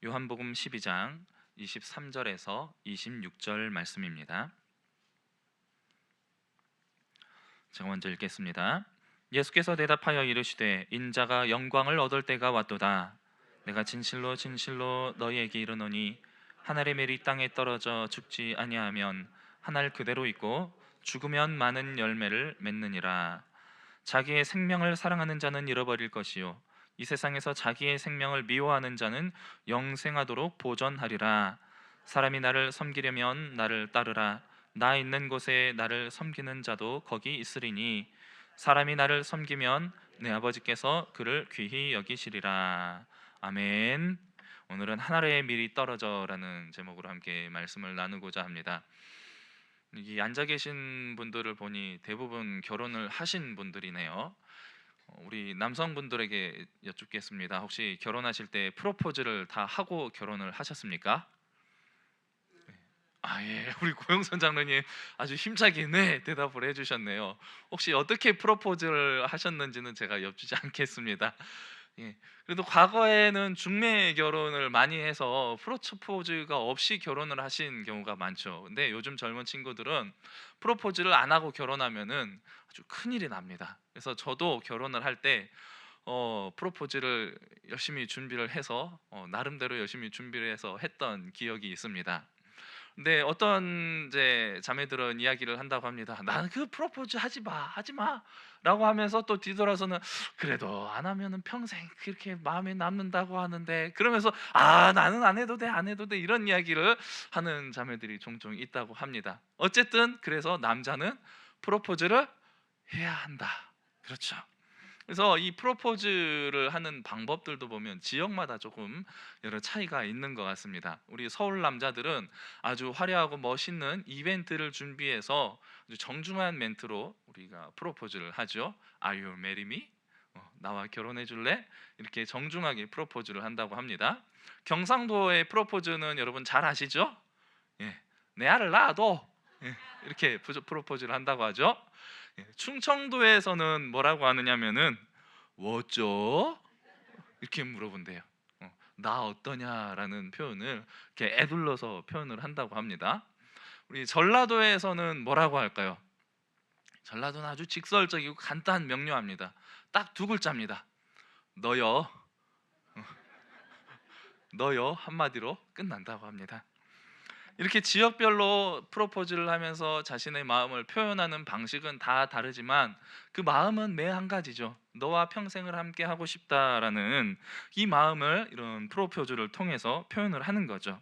요한복음 12장 23절에서 26절 말씀입니다. 제가 먼저 읽겠습니다. 예수께서 대답하여 이르시되 인자가 영광을 얻을 때가 왔도다. 내가 진실로 진실로 너희에게 이르노니 한 알의 멜이 땅에 떨어져 죽지 아니하면 한 알 그대로 있고 죽으면 많은 열매를 맺느니라. 자기의 생명을 사랑하는 자는 잃어버릴 것이요 이 세상에서 자기의 생명을 미워하는 자는 영생하도록 보존하리라. 사람이 나를 섬기려면 나를 따르라. 나 있는 곳에 나를 섬기는 자도 거기 있으리니 사람이 나를 섬기면 내 아버지께서 그를 귀히 여기시리라. 아멘. 오늘은 하늘의 밀이 떨어져라는 제목으로 함께 말씀을 나누고자 합니다. 이 앉아 계신 분들을 보니 대부분 결혼을 하신 분들이네요. 우리 남성분들에게 여쭙겠습니다. 혹시 결혼하실 때 프로포즈를 다 하고 결혼을 하셨습니까? 예, 우리 고영선 장로님 아주 힘차게 네 대답을 해주셨네요. 혹시 어떻게 프로포즈를 하셨는지는 제가 여쭙지 않겠습니다. 예, 그래도 과거에는 중매 결혼을 많이 해서 프로포즈가 없이 결혼을 하신 경우가 많죠. 근데 요즘 젊은 친구들은 프로포즈를 안 하고 결혼하면은 아주 큰일이 납니다. 그래서 저도 결혼을 할 때 프로포즈를 열심히 준비를 해서 나름대로 열심히 준비를 해서 했던 기억이 있습니다. 근데 어떤 이제 자매들은 이야기를 한다고 합니다. 나는 그 프로포즈 하지 마라고 하면서 또 뒤돌아서는 그래도 안 하면은 평생 그렇게 마음에 남는다고 하는데, 그러면서 나는 안 해도 돼 이런 이야기를 하는 자매들이 종종 있다고 합니다. 어쨌든 그래서 남자는 프로포즈를 해야 한다. 그렇죠. 그래서 이 프로포즈를 하는 방법들도 보면 지역마다 조금 여러 차이가 있는 것 같습니다. 우리 서울 남자들은 아주 화려하고 멋있는 이벤트를 준비해서 아주 정중한 멘트로 우리가 프로포즈를 하죠. Are you marry me? 나와 결혼해 줄래? 이렇게 정중하게 프로포즈를 한다고 합니다. 경상도의 프로포즈는 여러분 잘 아시죠? 예, 내 알을 낳아도 이렇게 프로포즈를 한다고 하죠. 충청도에서는 뭐라고 하느냐면은 뭐죠? 이렇게 물어본대요. 나 어떠냐라는 표현을 이렇게 애둘러서 표현을 한다고 합니다. 우리 전라도에서는 뭐라고 할까요? 전라도는 아주 직설적이고 간단 명료합니다. 딱 두 글자입니다. 너요. 너요 한마디로 끝난다고 합니다. 이렇게 지역별로 프로포즈를 하면서 자신의 마음을 표현하는 방식은 다 다르지만 그 마음은 매 한 가지죠. 너와 평생을 함께 하고 싶다라는 이 마음을 이런 프로포즈를 통해서 표현을 하는 거죠.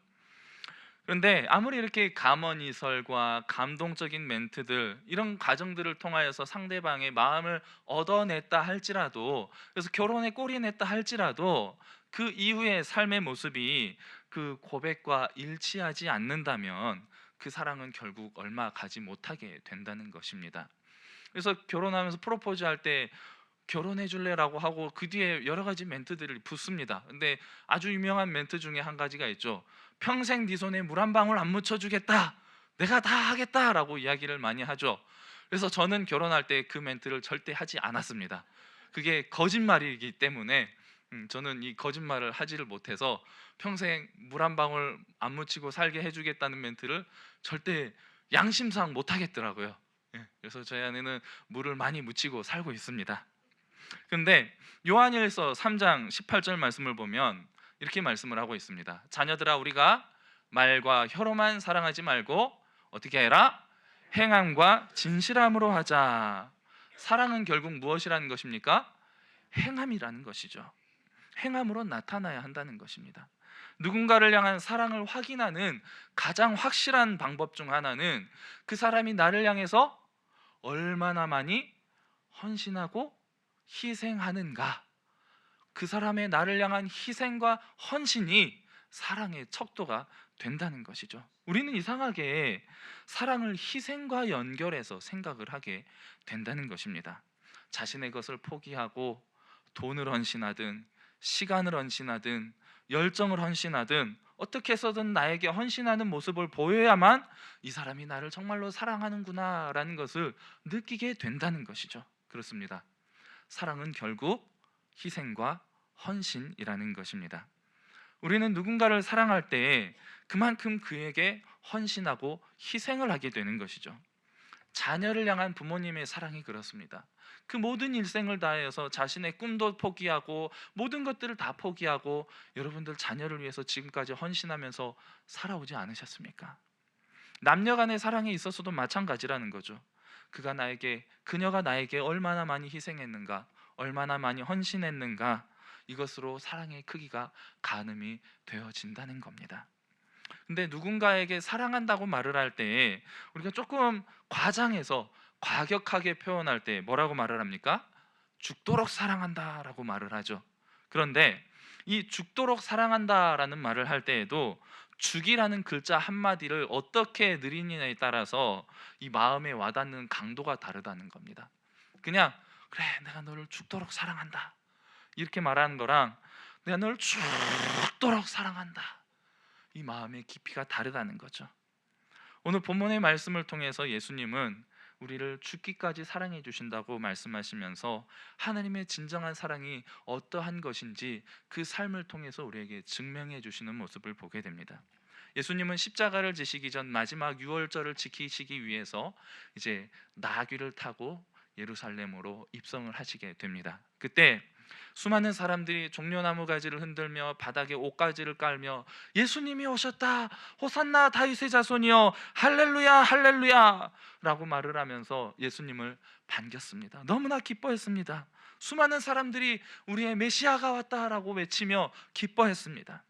그런데 아무리 이렇게 감언이설과 감동적인 멘트들 이런 과정들을 통하여서 상대방의 마음을 얻어냈다 할지라도, 그래서 결혼에 꼴이 냈다 할지라도 그 이후의 삶의 모습이 그 고백과 일치하지 않는다면 그 사랑은 결국 얼마 가지 못하게 된다는 것입니다. 그래서 결혼하면서 프로포즈 할 때 결혼해 줄래라고 하고 그 뒤에 여러 가지 멘트들을 붓습니다. 근데 아주 유명한 멘트 중에 한 가지가 있죠. 평생 네 손에 물 한 방울 안 묻혀 주겠다. 내가 다 하겠다라고 이야기를 많이 하죠. 그래서 저는 결혼할 때 그 멘트를 절대 하지 않았습니다. 그게 거짓말이기 때문에 저는 이 거짓말을 하지를 못해서 평생 물 한 방울 안 묻히고 살게 해주겠다는 멘트를 절대 양심상 못 하겠더라고요. 그래서 저희 아내는 물을 많이 묻히고 살고 있습니다. 근데 요한일서 3장 18절 말씀을 보면 이렇게 말씀을 하고 있습니다. 자녀들아, 우리가 말과 혀로만 사랑하지 말고 어떻게 해라? 행함과 진실함으로 하자. 사랑은 결국 무엇이라는 것입니까? 행함이라는 것이죠. 행함으로 나타나야 한다는 것입니다. 누군가를 향한 사랑을 확인하는 가장 확실한 방법 중 하나는 그 사람이 나를 향해서 얼마나 많이 헌신하고 희생하는가, 그 사람의 나를 향한 희생과 헌신이 사랑의 척도가 된다는 것이죠. 우리는 이상하게 사랑을 희생과 연결해서 생각을 하게 된다는 것입니다. 자신의 것을 포기하고 돈을 헌신하든 시간을 헌신하든 열정을 헌신하든 어떻게 해서든 나에게 헌신하는 모습을 보여야만 이 사람이 나를 정말로 사랑하는구나 라는 것을 느끼게 된다는 것이죠. 그렇습니다. 사랑은 결국 희생과 헌신이라는 것입니다. 우리는 누군가를 사랑할 때 그만큼 그에게 헌신하고 희생을 하게 되는 것이죠. 자녀를 향한 부모님의 사랑이 그렇습니다. 그 모든 일생을 다해서 자신의 꿈도 포기하고 모든 것들을 다 포기하고 여러분들 자녀를 위해서 지금까지 헌신하면서 살아오지 않으셨습니까? 남녀 간의 사랑에 있어서도 마찬가지라는 거죠. 그녀가 나에게 얼마나 많이 희생했는가, 얼마나 많이 헌신했는가, 이것으로 사랑의 크기가 가늠이 되어진다는 겁니다. 근데 누군가에게 사랑한다고 말을 할 때 우리가 조금 과장해서 과격하게 표현할 때 뭐라고 말을 합니까? 죽도록 사랑한다라고 말을 하죠. 그런데 이 죽도록 사랑한다라는 말을 할 때에도 죽이라는 글자 한마디를 어떻게 느리느냐에 따라서 이 마음에 와닿는 강도가 다르다는 겁니다. 그냥 그래 내가 너를 죽도록 사랑한다 이렇게 말하는 거랑 내가 너를 죽도록 사랑한다 이 마음의 깊이가 다르다는 거죠. 오늘 본문의 말씀을 통해서 예수님은 우리를 죽기까지 사랑해 주신다고 말씀하시면서 하나님의 진정한 사랑이 어떠한 것인지 그 삶을 통해서 우리에게 증명해 주시는 모습을 보게 됩니다. 예수님은 십자가를 지시기 전 마지막 유월절을 지키시기 위해서 이제 나귀를 타고 예루살렘으로 입성을 하시게 됩니다. 그때 수많은 사람들이 종려나무 가지를 흔들며 바닥에 옷가지를 깔며 예수님이 오셨다 호산나 다윗의 자손이여 할렐루야 할렐루야 라고 말을 하면서 예수님을 반겼습니다. 너무나 기뻐했습니다. 수많은 사람들이 우리의 메시아가 왔다라고 외치며 기뻐했습니다.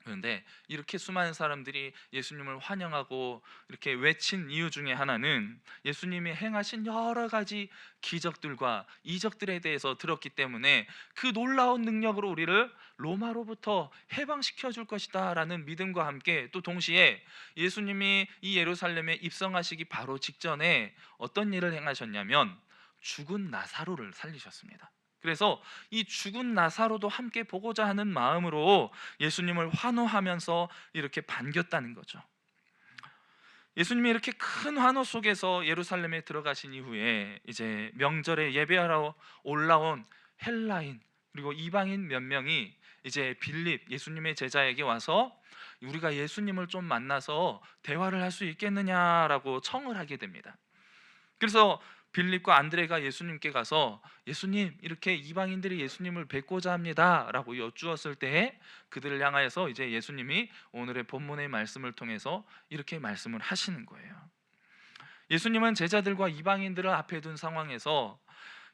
그런데 이렇게 수많은 사람들이 예수님을 환영하고 이렇게 외친 이유 중에 하나는 예수님이 행하신 여러 가지 기적들과 이적들에 대해서 들었기 때문에 그 놀라운 능력으로 우리를 로마로부터 해방시켜 줄 것이다 라는 믿음과 함께 또 동시에 예수님이 이 예루살렘에 입성하시기 바로 직전에 어떤 일을 행하셨냐면 죽은 나사로를 살리셨습니다. 그래서 이 죽은 나사로도 함께 보고자 하는 마음으로 예수님을 환호하면서 이렇게 반겼다는 거죠. 예수님이 이렇게 큰 환호 속에서 예루살렘에 들어가신 이후에 이제 명절에 예배하러 올라온 헬라인 그리고 이방인 몇 명이 이제 빌립 예수님의 제자에게 와서 우리가 예수님을 좀 만나서 대화를 할 수 있겠느냐라고 청을 하게 됩니다. 그래서 빌립과 안드레가 예수님께 가서 예수님 이렇게 이방인들이 예수님을 뵙고자 합니다 라고 여쭈었을 때 그들을 향하여서 이제 예수님이 오늘의 본문의 말씀을 통해서 이렇게 말씀을 하시는 거예요. 예수님은 제자들과 이방인들을 앞에 둔 상황에서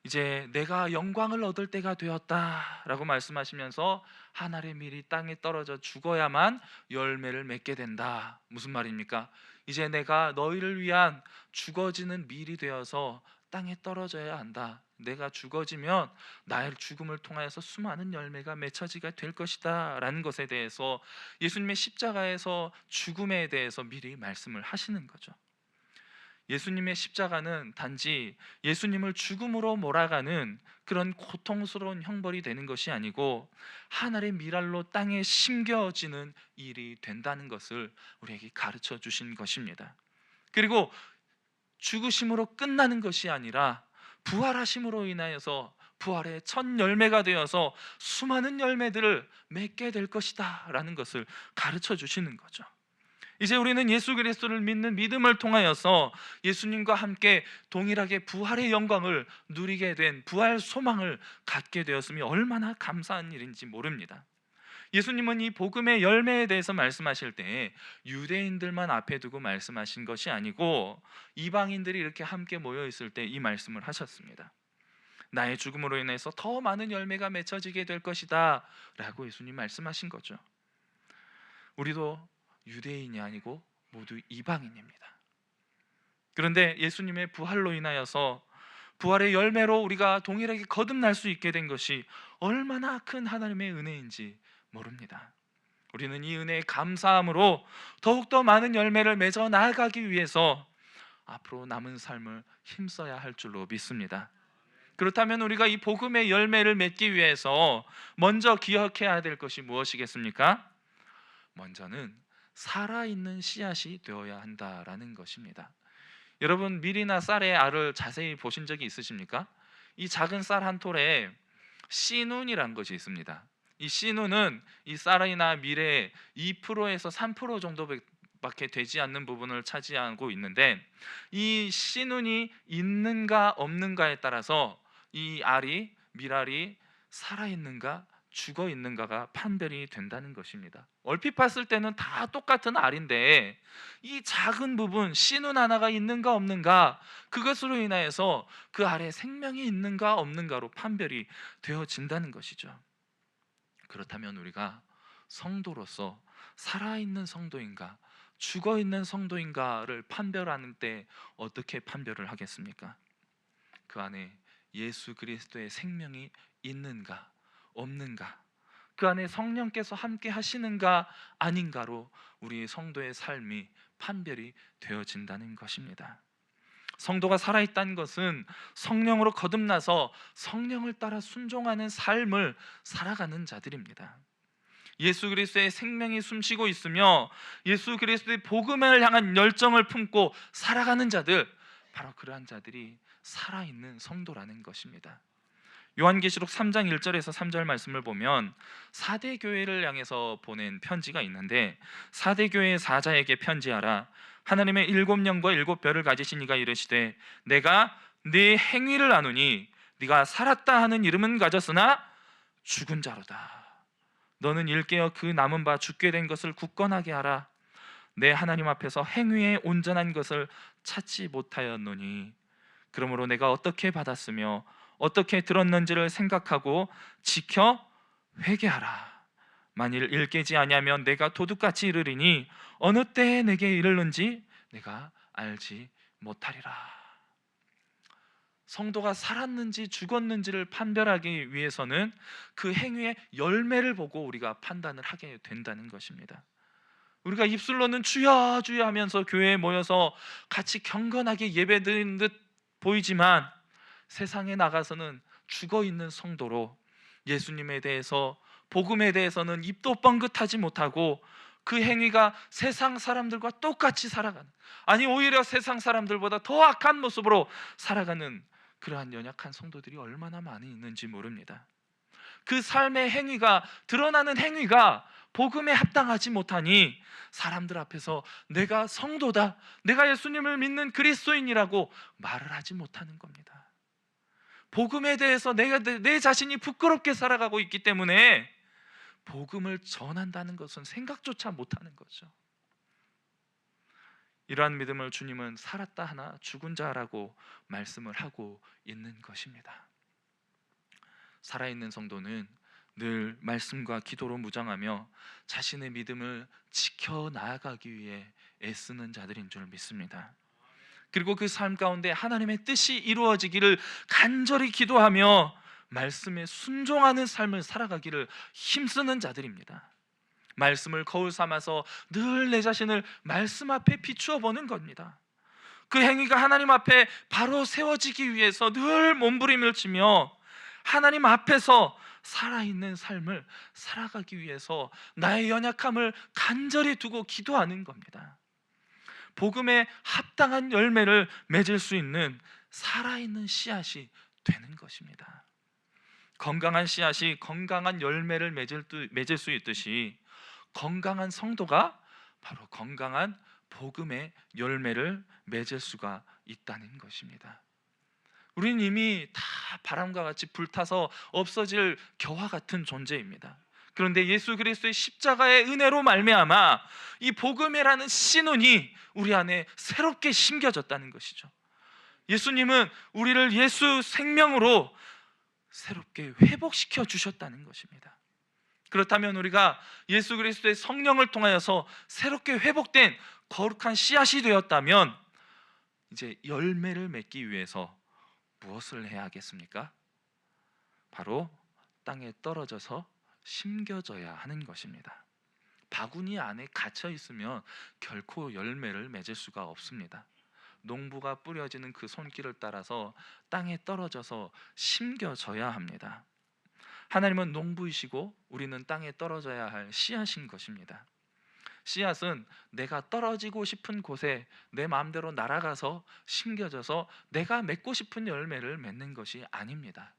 이제 내가 영광을 얻을 때가 되었다라고 말씀하시면서 한 알의 밀이 땅에 떨어져 죽어야만 열매를 맺게 된다. 무슨 말입니까? 이제 내가 너희를 위한 죽어지는 밀이 되어서 땅에 떨어져야 한다. 내가 죽어지면 나의 죽음을 통하여서 수많은 열매가 맺혀지게 될 것이다 라는 것에 대해서 예수님의 십자가에서 죽음에 대해서 미리 말씀을 하시는 거죠. 예수님의 십자가는 단지 예수님을 죽음으로 몰아가는 그런 고통스러운 형벌이 되는 것이 아니고 하늘의 미랄로 땅에 심겨지는 일이 된다는 것을 우리에게 가르쳐 주신 것입니다. 그리고 죽으심으로 끝나는 것이 아니라 부활하심으로 인하여서 부활의 첫 열매가 되어서 수많은 열매들을 맺게 될 것이다 라는 것을 가르쳐 주시는 거죠. 이제 우리는 예수 그리스도를 믿는 믿음을 통하여서 예수님과 함께 동일하게 부활의 영광을 누리게 된 부활 소망을 갖게 되었음이 얼마나 감사한 일인지 모릅니다. 예수님은 이 복음의 열매에 대해서 말씀하실 때 유대인들만 앞에 두고 말씀하신 것이 아니고 이방인들이 이렇게 함께 모여 있을 때 이 말씀을 하셨습니다. 나의 죽음으로 인해서 더 많은 열매가 맺혀지게 될 것이다 라고 예수님 말씀하신 거죠. 우리도 유대인이 아니고 모두 이방인입니다. 그런데 예수님의 부활로 인하여서 부활의 열매로 우리가 동일하게 거듭날 수 있게 된 것이 얼마나 큰 하나님의 은혜인지 모릅니다. 우리는 이 은혜에 감사함으로 더욱더 많은 열매를 맺어 나아가기 위해서 앞으로 남은 삶을 힘써야 할 줄로 믿습니다. 그렇다면 우리가 이 복음의 열매를 맺기 위해서 먼저 기억해야 될 것이 무엇이겠습니까? 먼저는 살아있는 씨앗이 되어야 한다라는 것입니다. 여러분 밀이나 쌀의 알을 자세히 보신 적이 있으십니까? 이 작은 쌀 한 톨에 씨눈이라는 것이 있습니다. 이 씨누는 이 쌀이나 밀의 2%에서 3% 정도밖에 되지 않는 부분을 차지하고 있는데, 이 씨눈이 있는가 없는가에 따라서 이 알이, 밀알이 살아있는가 죽어 있는가가 판별이 된다는 것입니다. 얼핏 봤을 때는 다 똑같은 알인데 이 작은 부분 씨눈 하나가 있는가 없는가, 그것으로 인하여서 그 알에 생명이 있는가 없는가로 판별이 되어진다는 것이죠. 그렇다면 우리가 성도로서 살아있는 성도인가 죽어있는 성도인가를 판별하는 때 어떻게 판별을 하겠습니까? 그 안에 예수 그리스도의 생명이 있는가 없는가, 그 안에 성령께서 함께 하시는가 아닌가로 우리 성도의 삶이 판별이 되어진다는 것입니다. 성도가 살아있다는 것은 성령으로 거듭나서 성령을 따라 순종하는 삶을 살아가는 자들입니다. 예수 그리스도의 생명이 숨쉬고 있으며 예수 그리스도의 복음을 향한 열정을 품고 살아가는 자들, 바로 그러한 자들이 살아있는 성도라는 것입니다. 요한계시록 3장 1절에서 3절 말씀을 보면 사대 교회를 향해서 보낸 편지가 있는데, 사대 교회의 사자에게 편지하라. 하나님의 7영과 7별을 가지신 이가 이르시되 내가 네 행위를 아노니 네가 살았다 하는 이름은 가졌으나 죽은 자로다. 너는 일깨어 그 남은 바 죽게 된 것을 굳건하게 하라. 내 하나님 앞에서 행위에 온전한 것을 찾지 못하였노니 그러므로 내가 어떻게 받았으며 어떻게 들었는지를 생각하고 지켜 회개하라. 만일 일깨지 아니하면 내가 도둑같이 이르리니 어느 때에 내게 이르는지 내가 알지 못하리라. 성도가 살았는지 죽었는지를 판별하기 위해서는 그 행위의 열매를 보고 우리가 판단을 하게 된다는 것입니다. 우리가 입술로는 주여 주여 하면서 교회에 모여서 같이 경건하게 예배드리는 듯 보이지만 세상에 나가서는 죽어있는 성도로 예수님에 대해서, 복음에 대해서는 입도 뻥긋하지 못하고 그 행위가 세상 사람들과 똑같이 살아가는, 아니 오히려 세상 사람들보다 더 악한 모습으로 살아가는 그러한 연약한 성도들이 얼마나 많이 있는지 모릅니다. 그 삶의 행위가, 드러나는 행위가 복음에 합당하지 못하니 사람들 앞에서 내가 성도다, 내가 예수님을 믿는 그리스도인이라고 말을 하지 못하는 겁니다. 복음에 대해서 내 자신이 부끄럽게 살아가고 있기 때문에 복음을 전한다는 것은 생각조차 못하는 거죠. 이러한 믿음을 주님은 살았다 하나 죽은 자라고 말씀을 하고 있는 것입니다. 살아있는 성도는 늘 말씀과 기도로 무장하며 자신의 믿음을 지켜나가기 위해 애쓰는 자들인 줄 믿습니다. 그리고 그 삶 가운데 하나님의 뜻이 이루어지기를 간절히 기도하며 말씀에 순종하는 삶을 살아가기를 힘쓰는 자들입니다. 말씀을 거울 삼아서 늘 내 자신을 말씀 앞에 비추어 보는 겁니다. 그 행위가 하나님 앞에 바로 세워지기 위해서 늘 몸부림을 치며 하나님 앞에서 살아있는 삶을 살아가기 위해서 나의 연약함을 간절히 두고 기도하는 겁니다. 복음에 합당한 열매를 맺을 수 있는 살아있는 씨앗이 되는 것입니다. 건강한 씨앗이 건강한 열매를 맺을 수 있듯이 건강한 성도가 바로 건강한 복음의 열매를 맺을 수가 있다는 것입니다. 우리는 이미 다 바람과 같이 불타서 없어질 겨와 같은 존재입니다. 그런데 예수 그리스도의 십자가의 은혜로 말미암아 이 복음이라는 씨눈이 우리 안에 새롭게 심겨졌다는 것이죠. 예수님은 우리를 예수 생명으로 새롭게 회복시켜 주셨다는 것입니다. 그렇다면 우리가 예수 그리스도의 성령을 통하여서 새롭게 회복된 거룩한 씨앗이 되었다면 이제 열매를 맺기 위해서 무엇을 해야 하겠습니까? 바로 땅에 떨어져서 심겨져야 하는 것입니다. 바구니 안에 갇혀 있으면 결코 열매를 맺을 수가 없습니다. 농부가 뿌려지는 그 손길을 따라서 땅에 떨어져서 심겨져야 합니다. 하나님은 농부이시고 우리는 땅에 떨어져야 할 씨앗인 것입니다. 씨앗은 내가 떨어지고 싶은 곳에 내 마음대로 날아가서 심겨져서 내가 맺고 싶은 열매를 맺는 것이 아닙니다.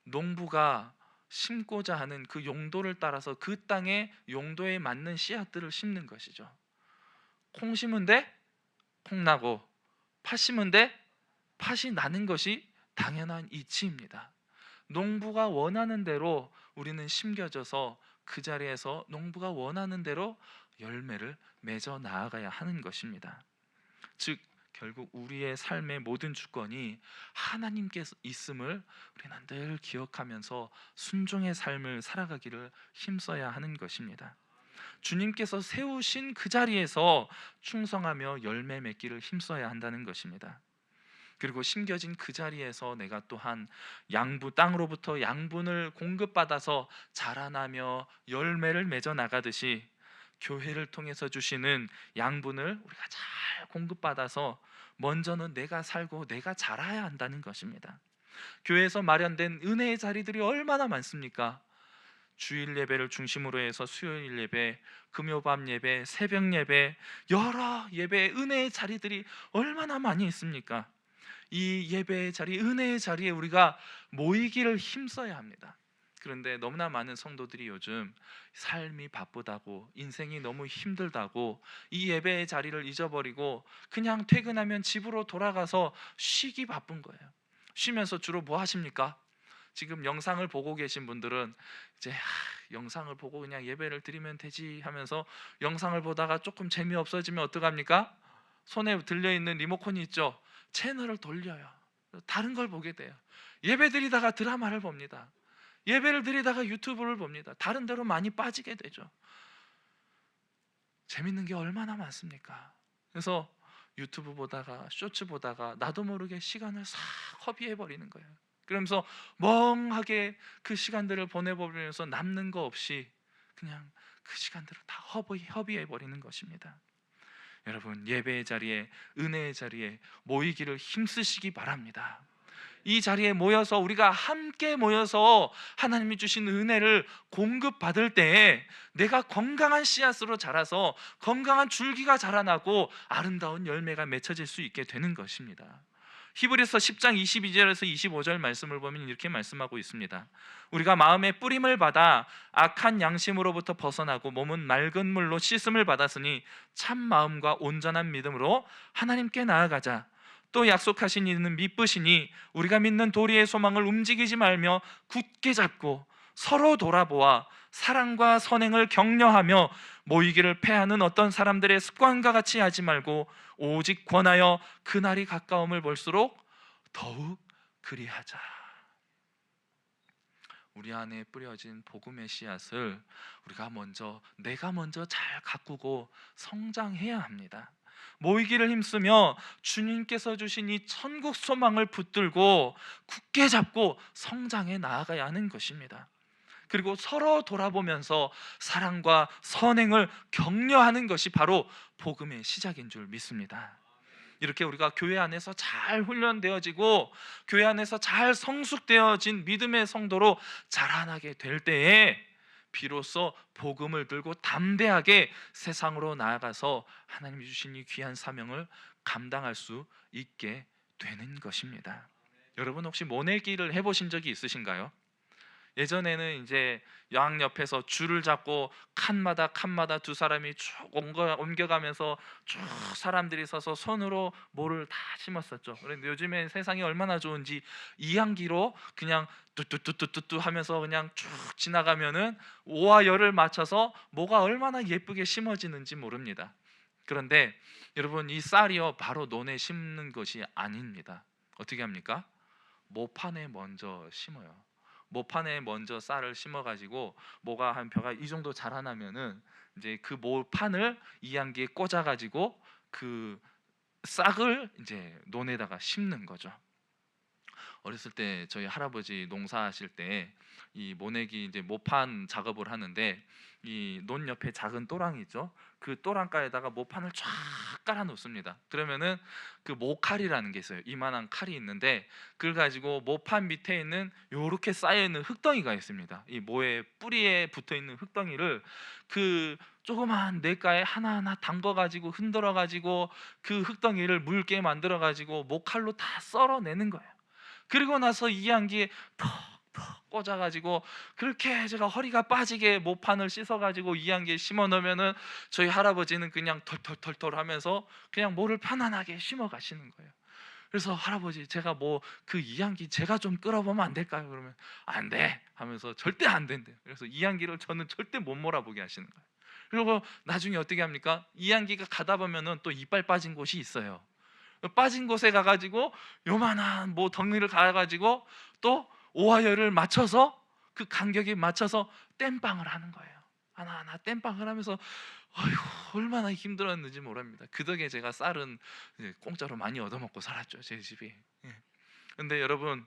농부가 심고자 하는 그 용도를 따라서 그 땅의 용도에 맞는 씨앗들을 심는 것이죠. 콩 심은데 콩 나고 팥 심은데 팥이 나는 것이 당연한 이치입니다. 농부가 원하는 대로 우리는 심겨져서 그 자리에서 농부가 원하는 대로 열매를 맺어 나아가야 하는 것입니다. 즉 결국 우리의 삶의 모든 주권이 하나님께서 있음을 우리는 늘 기억하면서 순종의 삶을 살아가기를 힘써야 하는 것입니다. 주님께서 세우신 그 자리에서 충성하며 열매 맺기를 힘써야 한다는 것입니다. 그리고 심겨진 그 자리에서 내가 또한 땅으로부터 양분을 공급받아서 자라나며 열매를 맺어 나가듯이 교회를 통해서 주시는 양분을 우리가 잘 공급받아서 먼저는 내가 살고 내가 자라야 한다는 것입니다. 교회에서 마련된 은혜의 자리들이 얼마나 많습니까? 주일 예배를 중심으로 해서 수요일 예배, 금요밤 예배, 새벽 예배, 여러 예배 은혜의 자리들이 얼마나 많이 있습니까? 이 예배의 자리, 은혜의 자리에 우리가 모이기를 힘써야 합니다. 그런데 너무나 많은 성도들이 요즘 삶이 바쁘다고, 인생이 너무 힘들다고 이 예배의 자리를 잊어버리고 그냥 퇴근하면 집으로 돌아가서 쉬기 바쁜 거예요. 쉬면서 주로 뭐 하십니까? 지금 영상을 보고 계신 분들은 이제 영상을 보고 그냥 예배를 드리면 되지 하면서 영상을 보다가 조금 재미없어지면 어떡합니까? 손에 들려있는 리모컨이 있죠. 채널을 돌려요. 다른 걸 보게 돼요. 예배 드리다가 드라마를 봅니다. 예배를 드리다가 유튜브를 봅니다. 다른 데로 많이 빠지게 되죠. 재밌는 게 얼마나 많습니까? 그래서 유튜브 보다가 쇼츠 보다가 나도 모르게 시간을 싹 허비해 버리는 거예요. 그러면서 멍하게 그 시간들을 보내버리면서 남는 거 없이 그냥 그 시간들을 다 허비해 버리는 것입니다. 여러분, 예배의 자리에, 은혜의 자리에 모이기를 힘쓰시기 바랍니다. 이 자리에 모여서 우리가 함께 모여서 하나님이 주신 은혜를 공급받을 때에 내가 건강한 씨앗으로 자라서 건강한 줄기가 자라나고 아름다운 열매가 맺혀질 수 있게 되는 것입니다. 히브리서 10장 22절에서 25절 말씀을 보면 이렇게 말씀하고 있습니다. 우리가 마음의 뿌림을 받아 악한 양심으로부터 벗어나고 몸은 맑은 물로 씻음을 받았으니 참 마음과 온전한 믿음으로 하나님께 나아가자. 또 약속하신 이는 미쁘시니 우리가 믿는 도리의 소망을 움직이지 말며 굳게 잡고 서로 돌아보아 사랑과 선행을 격려하며 모이기를 패하는 어떤 사람들의 습관과 같이 하지 말고 오직 권하여 그날이 가까움을 볼수록 더욱 그리하자. 우리 안에 뿌려진 복음의 씨앗을 내가 먼저 잘 가꾸고 성장해야 합니다. 모이기를 힘쓰며 주님께서 주신 이 천국 소망을 붙들고 굳게 잡고 성장해 나아가야 하는 것입니다. 그리고 서로 돌아보면서 사랑과 선행을 격려하는 것이 바로 복음의 시작인 줄 믿습니다. 이렇게 우리가 교회 안에서 잘 훈련되어지고 교회 안에서 잘 성숙되어진 믿음의 성도로 자라나게 될 때에 비로소 복음을 들고 담대하게 세상으로 나아가서 하나님이 주신 이 귀한 사명을 감당할 수 있게 되는 것입니다. 여러분 혹시 모내기를 해보신 적이 있으신가요? 예전에는 이제 양 옆에서 줄을 잡고 칸마다 두 사람이 쭉 옮겨가면서 쭉 사람들이 서서 손으로 모를 다 심었었죠. 그런데 요즘에 세상이 얼마나 좋은지 이항기로 그냥 뚜뚜뚜뚜뚜 하면서 그냥 쭉 지나가면은 오와 열을 맞춰서 뭐가 얼마나 예쁘게 심어지는지 모릅니다. 그런데 여러분 이 쌀이요 바로 논에 심는 것이 아닙니다. 어떻게 합니까? 모판에 먼저 심어요. 모판에 먼저 쌀을 심어가지고 모가 한 벼가 이 정도 자라나면은 이제 그 모판을 이항기에 꽂아가지고 그 싹을 이제 논에다가 심는 거죠. 어렸을 때 저희 할아버지 농사하실 때 이 모내기 이제 모판 작업을 하는데 이 논 옆에 작은 또랑이 있죠. 그 또랑가에다가 모판을 쫙 깔아 놓습니다. 그러면은 그 모칼이라는 게 있어요. 이만한 칼이 있는데 그걸 가지고 모판 밑에 있는 요렇게 쌓여 있는 흙덩이가 있습니다. 이 모의 뿌리에 붙어 있는 흙덩이를 그 조그만 냇가에 하나하나 담궈 가지고 흔들어 가지고 그 흙덩이를 묽게 만들어 가지고 모칼로 다 썰어내는 거예요. 그리고 나서 이 향기에 꽂아가지고 그렇게 제가 허리가 빠지게 모판을 씻어가지고 이안기에 심어 넣으면은 저희 할아버지는 그냥 털털털털 하면서 그냥 모를 편안하게 심어 가시는 거예요. 그래서 할아버지 제가 뭐 그 이안기 제가 좀 끌어보면 안 될까요? 그러면 안 돼 하면서 절대 안 된대요. 그래서 이안기를 저는 절대 못 몰아보게 하시는 거예요. 그리고 나중에 어떻게 합니까? 이안기가 가다 보면은 또 이빨 빠진 곳이 있어요. 빠진 곳에 가가지고 요만한 뭐 덩이를 가가지고 또 오하열을 맞춰서 그 간격에 맞춰서 땜빵을 하는 거예요. 하나하나 땜빵을 하면서 아이고 얼마나 힘들었는지 모릅니다. 그 덕에 제가 쌀은 공짜로 많이 얻어먹고 살았죠, 제 집이. 예. 근데 여러분,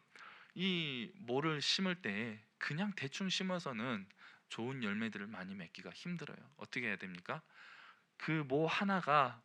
이 모를 심을 때 그냥 대충 심어서는 좋은 열매들을 많이 맺기가 힘들어요. 어떻게 해야 됩니까? 그 모 하나가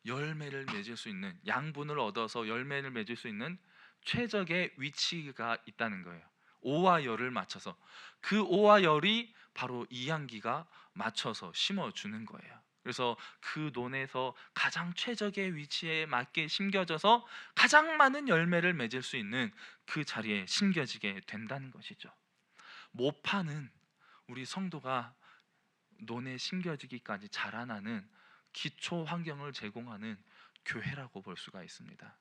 열매를 맺을 수 있는, 양분을 얻어서 열매를 맺을 수 있는 최적의 위치가 있다는 거예요. 오와 열을 맞춰서, 그 오와 열이 바로 이양기가 맞춰서 심어주는 거예요. 그래서 그 논에서 가장 최적의 위치에 맞게 심겨져서 가장 많은 열매를 맺을 수 있는 그 자리에 심겨지게 된다는 것이죠. 모파는 우리 성도가 논에 심겨지기까지 자라나는 기초 환경을 제공하는 교회라고 볼 수가 있습니다.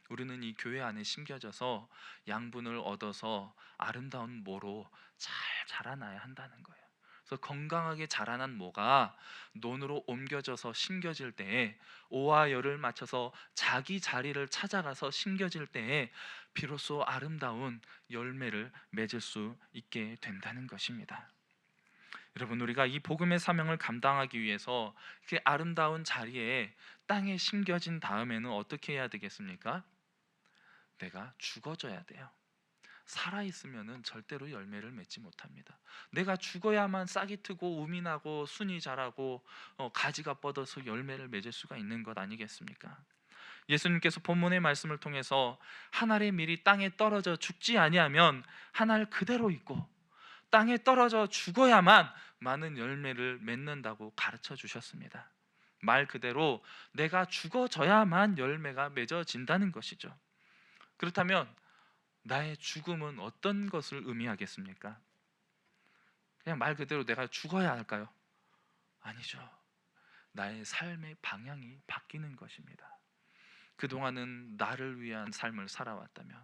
우리는 이 교회 안에 심겨져서 양분을 얻어서 아름다운 모로 잘 자라나야 한다는 거예요. 그래서 건강하게 자라난 모가 논으로 옮겨져서 심겨질 때에 오와 열을 맞춰서 자기 자리를 찾아가서 심겨질 때에 비로소 아름다운 열매를 맺을 수 있게 된다는 것입니다. 여러분, 우리가 이 복음의 사명을 감당하기 위해서 이렇게 아름다운 자리에 땅에 심겨진 다음에는 어떻게 해야 되겠습니까? 내가 죽어져야 돼요. 살아있으면 절대로 열매를 맺지 못합니다. 내가 죽어야만 싹이 트고 우미 나고 순이 자라고 가지가 뻗어서 열매를 맺을 수가 있는 것 아니겠습니까? 예수님께서 본문의 말씀을 통해서 한 알의 밀이 땅에 떨어져 죽지 아니하면 한 알 그대로 있고 땅에 떨어져 죽어야만 많은 열매를 맺는다고 가르쳐 주셨습니다. 말 그대로 내가 죽어져야만 열매가 맺어진다는 것이죠. 그렇다면 나의 죽음은 어떤 것을 의미하겠습니까? 그냥 말 그대로 내가 죽어야 할까요? 아니죠. 나의 삶의 방향이 바뀌는 것입니다. 그동안은 나를 위한 삶을 살아왔다면,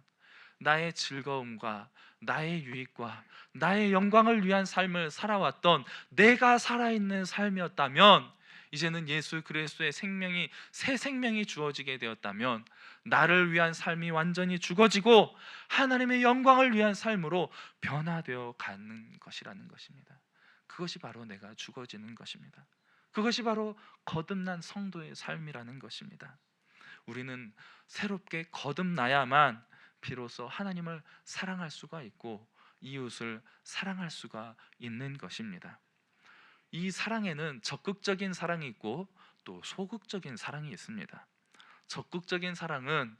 나의 즐거움과 나의 유익과 나의 영광을 위한 삶을 살아왔던 내가 살아있는 삶이었다면, 이제는 예수 그리스도의 생명이, 새 생명이 주어지게 되었다면 나를 위한 삶이 완전히 죽어지고 하나님의 영광을 위한 삶으로 변화되어 가는 것이라는 것입니다. 그것이 바로 내가 죽어지는 것입니다. 그것이 바로 거듭난 성도의 삶이라는 것입니다. 우리는 새롭게 거듭나야만 비로소 하나님을 사랑할 수가 있고 이웃을 사랑할 수가 있는 것입니다. 이 사랑에는 적극적인 사랑이 있고 또 소극적인 사랑이 있습니다. 적극적인 사랑은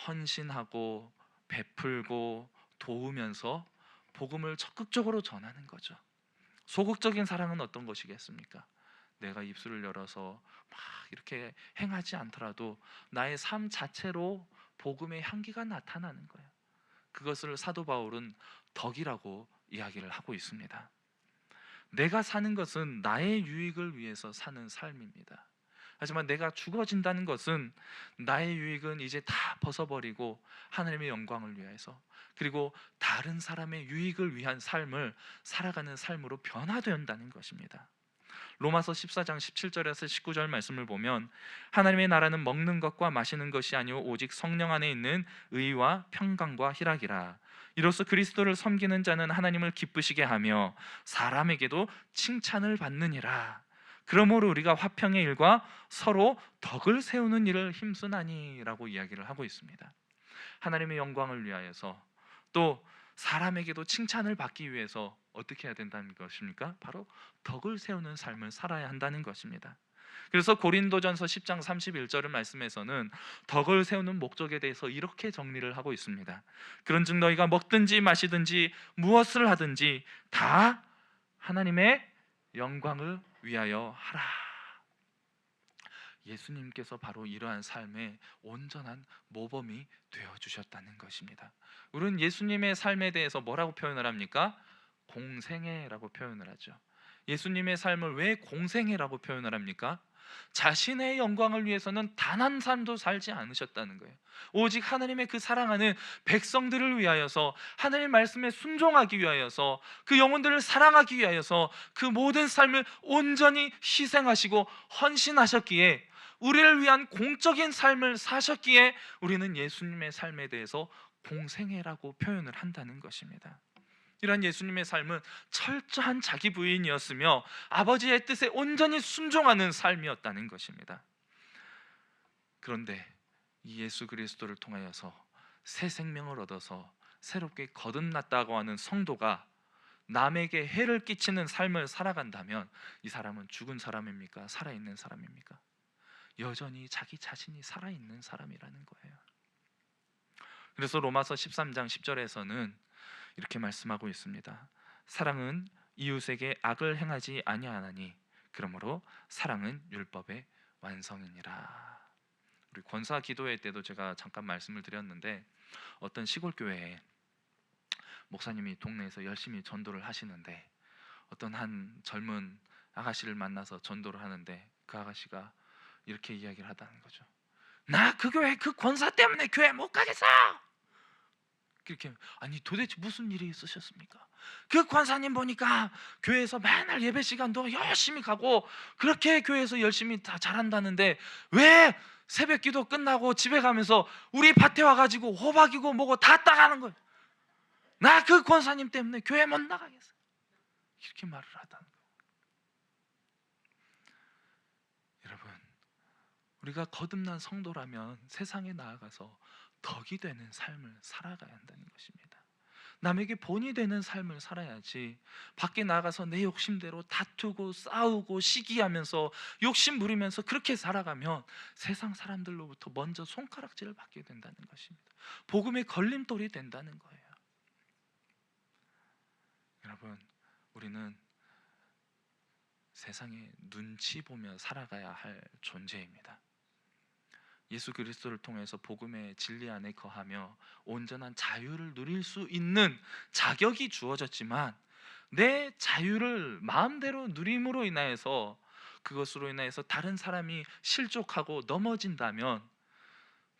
헌신하고 베풀고 도우면서 복음을 적극적으로 전하는 거죠. 소극적인 사랑은 어떤 것이겠습니까? 내가 입술을 열어서 막 이렇게 행하지 않더라도 나의 삶 자체로 복음의 향기가 나타나는 거예요. 그것을 사도 바울은 덕이라고 이야기를 하고 있습니다. 내가 사는 것은 나의 유익을 위해서 사는 삶입니다. 하지만 내가 죽어진다는 것은 나의 유익은 이제 다 벗어버리고 하나님의 영광을 위해서, 그리고 다른 사람의 유익을 위한 삶을 살아가는 삶으로 변화된다는 것입니다. 로마서 14장 17절에서 19절 말씀을 보면 하나님의 나라는 먹는 것과 마시는 것이 아니오 오직 성령 안에 있는 의와 평강과 희락이라. 이로써 그리스도를 섬기는 자는 하나님을 기쁘시게 하며 사람에게도 칭찬을 받느니라. 그러므로 우리가 화평의 일과 서로 덕을 세우는 일을 힘쓰나니라고 이야기를 하고 있습니다. 하나님의 영광을 위하여서 또 사람에게도 칭찬을 받기 위해서 어떻게 해야 된다는 것입니까? 바로 덕을 세우는 삶을 살아야 한다는 것입니다. 그래서 고린도전서 10장 31절 말씀에서는 덕을 세우는 목적에 대해서 이렇게 정리를 하고 있습니다. 그런즉 너희가 먹든지 마시든지 무엇을 하든지 다 하나님의 영광을 위하여 하라. 예수님께서 바로 이러한 삶의 온전한 모범이 되어주셨다는 것입니다. 우리는 예수님의 삶에 대해서 뭐라고 표현을 합니까? 공생애라고 표현을 하죠. 예수님의 삶을 왜 공생애라고 표현을 합니까? 자신의 영광을 위해서는 단 한 삶도 살지 않으셨다는 거예요. 오직 하나님의 그 사랑하는 백성들을 위하여서, 하나님의 말씀에 순종하기 위하여서, 그 영혼들을 사랑하기 위하여서 그 모든 삶을 온전히 희생하시고 헌신하셨기에, 우리를 위한 공적인 삶을 사셨기에 우리는 예수님의 삶에 대해서 공생애라고 표현을 한다는 것입니다. 이러한 예수님의 삶은 철저한 자기 부인이었으며 아버지의 뜻에 온전히 순종하는 삶이었다는 것입니다. 그런데 이 예수 그리스도를 통하여서 새 생명을 얻어서 새롭게 거듭났다고 하는 성도가 남에게 해를 끼치는 삶을 살아간다면 이 사람은 죽은 사람입니까? 살아있는 사람입니까? 여전히 자기 자신이 살아있는 사람이라는 거예요. 그래서 로마서 13장 10절에서는 이렇게 말씀하고 있습니다. 사랑은 이웃에게 악을 행하지 아니하나니 그러므로 사랑은 율법의 완성이니라. 우리 권사 기도회 때도 제가 잠깐 말씀을 드렸는데, 어떤 시골 교회에 목사님이 동네에서 열심히 전도를 하시는데 어떤 한 젊은 아가씨를 만나서 전도를 하는데 그 아가씨가 이렇게 이야기를 하다는 거죠. 나 그 교회 그 권사 때문에 교회 못 가겠어. 그렇게. 아니 도대체 무슨 일이 있으셨습니까? 그 권사님 보니까 교회에서 맨날 예배 시간도 열심히 가고 그렇게 교회에서 열심히 다 잘한다는데 왜 새벽 기도 끝나고 집에 가면서 우리 밭에 와가지고 호박이고 뭐고 다 따가는 거예요. 나 그 권사님 때문에 교회 못 나가겠어. 이렇게 말을 하다는 거예요. 여러분, 우리가 거듭난 성도라면 세상에 나아가서 덕이 되는 삶을 살아가야 한다는 것입니다. 남에게 본이 되는 삶을 살아야지 밖에 나가서 내 욕심대로 다투고 싸우고 시기하면서 욕심 부리면서 그렇게 살아가면 세상 사람들로부터 먼저 손가락질을 받게 된다는 것입니다. 복음의 걸림돌이 된다는 거예요. 여러분, 우리는 세상에 눈치 보며 살아가야 할 존재입니다. 예수 그리스도를 통해서 복음의 진리 안에 거하며 온전한 자유를 누릴 수 있는 자격이 주어졌지만, 내 자유를 마음대로 누림으로 인하여서, 그것으로 인하여서 다른 사람이 실족하고 넘어진다면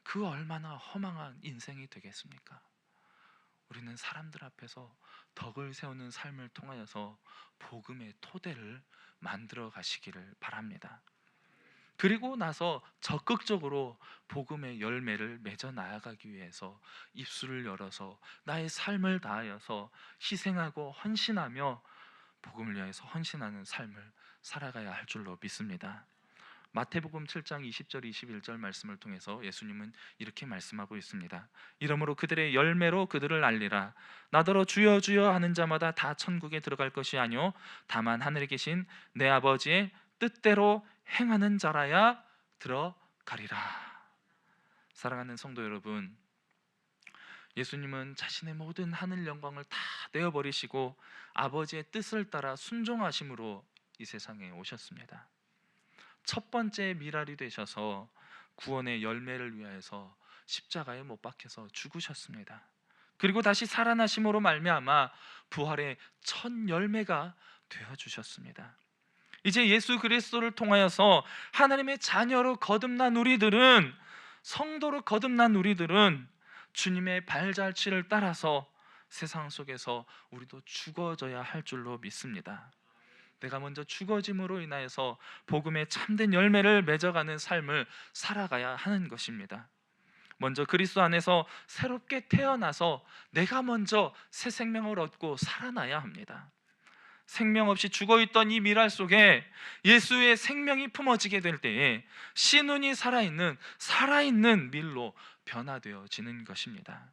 그 얼마나 허망한 인생이 되겠습니까? 우리는 사람들 앞에서 덕을 세우는 삶을 통하여서 복음의 토대를 만들어 가시기를 바랍니다. 그리고 나서 적극적으로 복음의 열매를 맺어 나아가기 위해서 입술을 열어서 나의 삶을 다하여서 희생하고 헌신하며 복음을 위해서 헌신하는 삶을 살아가야 할 줄로 믿습니다. 마태복음 7장 20절 21절 말씀을 통해서 예수님은 이렇게 말씀하고 있습니다. 이러므로 그들의 열매로 그들을 알리라. 나더러 주여 주여 하는 자마다 다 천국에 들어갈 것이 아니요 다만 하늘에 계신 내 아버지의 뜻대로 행하는 자라야 들어가리라. 사랑하는 성도 여러분, 예수님은 자신의 모든 하늘 영광을 다 내어버리시고 아버지의 뜻을 따라 순종하심으로 이 세상에 오셨습니다. 첫 번째 미랄이 되셔서 구원의 열매를 위하여서 십자가에 못 박혀서 죽으셨습니다. 그리고 다시 살아나심으로 말미암아 부활의 첫 열매가 되어 주셨습니다. 이제 예수 그리스도를 통하여서 하나님의 자녀로 거듭난 우리들은, 성도로 거듭난 우리들은 주님의 발자취를 따라서 세상 속에서 우리도 죽어져야 할 줄로 믿습니다. 내가 먼저 죽어짐으로 인하여서 복음의 참된 열매를 맺어가는 삶을 살아가야 하는 것입니다. 먼저 그리스도 안에서 새롭게 태어나서 내가 먼저 새 생명을 얻고 살아나야 합니다. 생명 없이 죽어있던 이 미랄 속에 예수의 생명이 품어지게 될 때에 신운이 살아있는 밀로 변화되어지는 것입니다.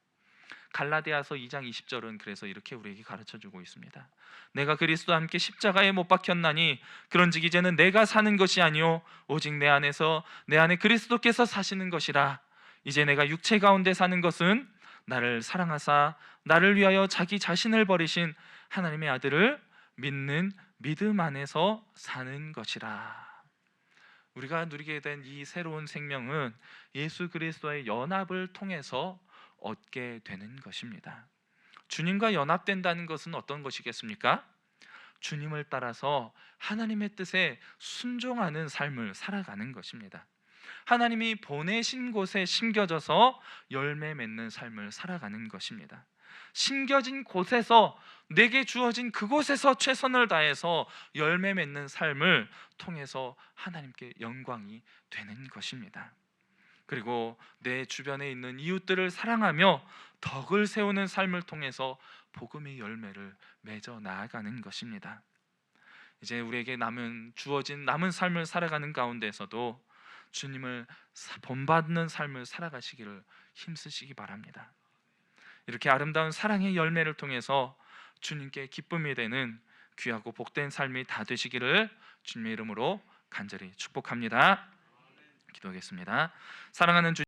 갈라디아서 2장 20절은 그래서 이렇게 우리에게 가르쳐주고 있습니다. 내가 그리스도와 함께 십자가에 못 박혔나니 그런즉 이제는 내가 사는 것이 아니요 오직 내 안에 그리스도께서 사시는 것이라. 이제 내가 육체 가운데 사는 것은 나를 사랑하사 나를 위하여 자기 자신을 버리신 하나님의 아들을 믿는 믿음 안에서 사는 것이라. 우리가 누리게 된 이 새로운 생명은 예수 그리스도의 연합을 통해서 얻게 되는 것입니다. 주님과 연합된다는 것은 어떤 것이겠습니까? 주님을 따라서 하나님의 뜻에 순종하는 삶을 살아가는 것입니다. 하나님이 보내신 곳에 심겨져서 열매 맺는 삶을 살아가는 것입니다. 심겨진 곳에서, 내게 주어진 그곳에서 최선을 다해서 열매 맺는 삶을 통해서 하나님께 영광이 되는 것입니다. 그리고 내 주변에 있는 이웃들을 사랑하며 덕을 세우는 삶을 통해서 복음의 열매를 맺어 나아가는 것입니다. 이제 우리에게 주어진 남은 삶을 살아가는 가운데서도 주님을 본받는 삶을 살아가시기를 힘쓰시기 바랍니다. 이렇게 아름다운 사랑의 열매를 통해서 주님께 기쁨이 되는 귀하고 복된 삶이 다 되시기를 주님의 이름으로 간절히 축복합니다. 기도하겠습니다. 사랑하는 주